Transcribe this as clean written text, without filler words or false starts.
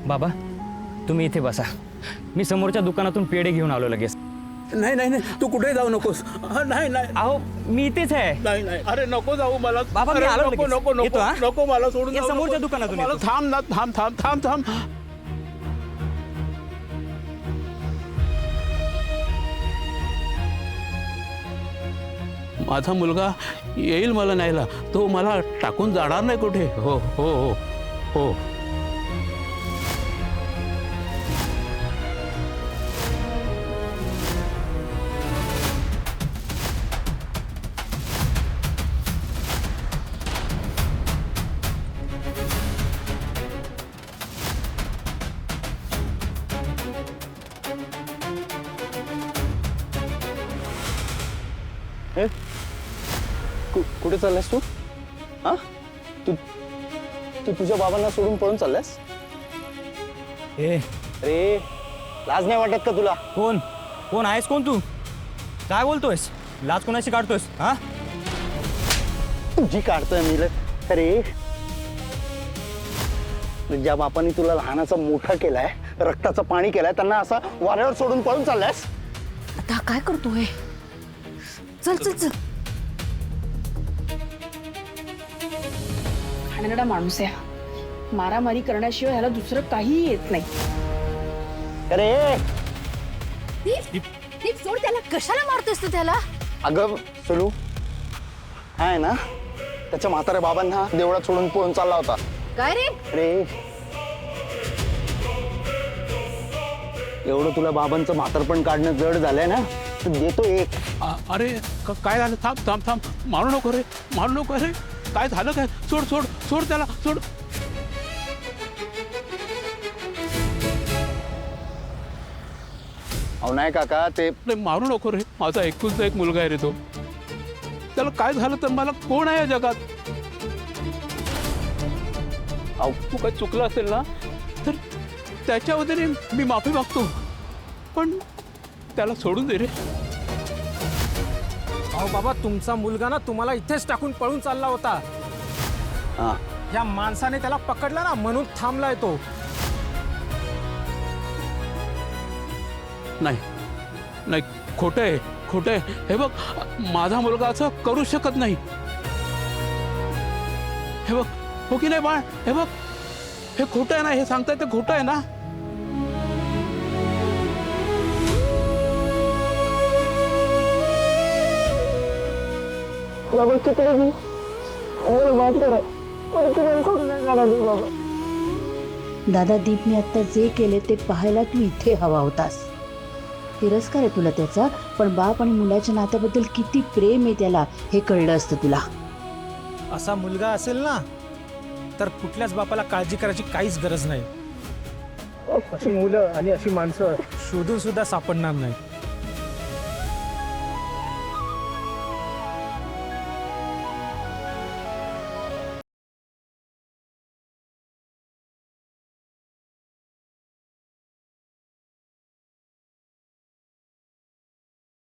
बाबा तुम्ही इथे बसा, मी समोरच्या दुकानातून पेढे घेऊन आलो लगेच. नाही नाही नाही, तू कुठे जाऊ नकोस. नाही नाही अहो मी इथेच आहे. नाही नाही, अरे नको जाऊ मला. बाबा, मी अरे आलो नको लगेच. नको नको येतो, हा? नको, मला सोडून या जाऊ समोरच्या नको. दुकानातून मला येतो. थांब ना, थांब थांब थांब थांब. माझा मुलगा येईल मला न्यायला, तो मला टाकून जाणार नाही कुठे. हो हो हो हो. कुठे चाललास तू? हा, तू तू तुझ्या बाबांना सोडून पळून चाललास? ए अरे लाज नाही वाटत का तुला? कोण कोण आहेस? कोण तू? काय बोलतोयस? लाज कोणाशी काढतोयस? हा, तुझी काढतोय मी. अरे ज्या बापाने तुला लहानाचा मोठा केलाय, रक्ताचं पाणी केलाय, त्यांना असं वाऱ्यावर सोडून पळून चाललास? आता काय करतोय? चल चल चल. घाणेरडा माणूस आहे, मारामारी करण्याशिवाय ह्याला दुसरं काहीही येत नाही. अरे दीप सोड त्याला. कशाला मारतोस तू त्याला? अगं सुलू आहे ना, त्याच्या म्हाताऱ्या बाबांना देवळात सोडून पळून चालला होता. काय रे? अरे एवढं तुला बाबांचं म्हातारपण काढणं जड झालंय ना, तर देतो एक. अरे काय झालं? थांब थांब थांब, मारू नको रे, मारू नको रे. काय झालं काय? सोड सोड सोड त्याला, सोड. अहो नाही काका, ते नाही मारू नको रे, माझा एकुलता एक मुलगा आहे रे तो. त्याला काय झालं तर मला कोण आहे या जगात? अहो तू काय चुकलं असेल ना, तर त्याच्या वतीने मी माफी मागतो, पण त्याला सोडून दे रे. अहो बाबा, तुमचा मुलगा ना तुम्हाला इथेच टाकून पळून चालला होता. हा, या माणसाने त्याला पकडला ना, म्हणून थांबलाय तो. नाही नाही, खोटं आहे, खोटं आहे. हे बघ, माझा मुलगा असं करू शकत नाही. हे बघ, हो की नाही बाळ? हे बघ, हे खोटं आहे ना, हे सांगताय ते खोटं आहे ना. दादा, दीपने आता जे केले ते पाहायला तू इथे हवा होतास. तिरस्कार आहे तुला त्याचा, पण बाप आणि मुलाच्या नात्याबद्दल किती प्रेम आहे त्याला हे कळलं असतं तुला. असा मुलगा असेल ना, तर कुठल्याच बापाला काळजी करायची काहीच गरज नाही. अशी मुलं आणि अशी माणसं शोधून सुद्धा सापडणार नाही.